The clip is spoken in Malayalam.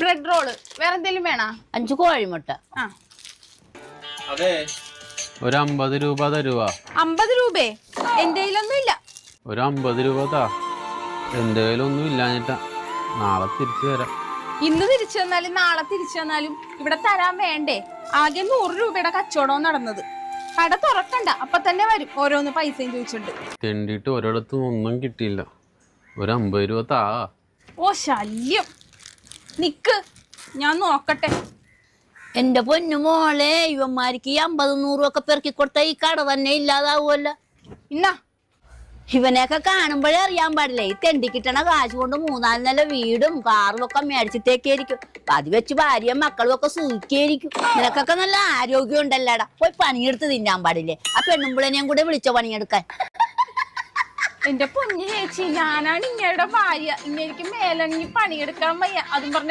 ബ്രെഡ് റോള് വേറെ എന്തെങ്കിലും വേണോ? 5 കോഴിമുട്ട. അതെ, ഒരു 50 രൂപ തരുവാ. 50 രൂപേ? എന്റെ കയ്യിലൊന്നും ഇല്ല. ഒരു 50 രൂപ താ. എന്റെ കയ്യിലൊന്നും ഇല്ലാഞ്ഞിട്ടാ. നാളെ തിരിച്ചു തരാം. ഇന്ന് തിരിച്ചു തന്നാലും നാളെ തിരിച്ചു തന്നാലും ഇവിടെ തരാൻ വേണ്ടേ? ആകെ 100 രൂപയുടെ കച്ചവടവും നടന്നത്. കട തുറക്കണ്ട, അപ്പൊ തന്നെ വരും ഓരോന്ന് പൈസയും ചോദിച്ചിട്ടുണ്ട്. തെണ്ടിയിട്ട് ഒരിടത്തും ഒന്നും കിട്ടിയില്ല. ഒരു 50 രൂപ താ. ഓ ശല്യം. നിക്ക്, ഞാൻ നോക്കട്ടെ. എന്റെ പൊന്നു മോളെ, ഇവന്മാർക്ക് ഈ 50-100 ഒക്കെ പെറുക്കി കൊടുത്ത ഈ കട തന്നെ ഇല്ലാതാവുമല്ലോ. ഇന്നാ ഇവനെയൊക്കെ കാണുമ്പോഴേ അറിയാൻ പാടില്ലേ, ഈ തെണ്ടി കിട്ടണ കാശ് കൊണ്ട് 3-4 നില വീടും കാറും ഒക്കെ മേടിച്ചിട്ടേക്കായിരിക്കും. അത് വെച്ച് ഭാര്യയും മക്കളും ഒക്കെ സൂക്കിയായിരിക്കും. നിനക്കൊക്കെ നല്ല ആരോഗ്യം ഉണ്ടല്ലോടാ. പോയി പണിയെടുത്ത് തിന്നാൻ പാടില്ലേ? ആ പെണ്ണുമ്പിളനെയും കൂടെ വിളിച്ചോ പണിയെടുക്കാൻ. എന്റെ പൊന്നു ചേച്ചി, ഞാനാണ് ഇങ്ങയുടെ ഭാര്യ. ഇങ്ങനെ പണിയെടുക്കാൻ വയ്യ അതും പറഞ്ഞ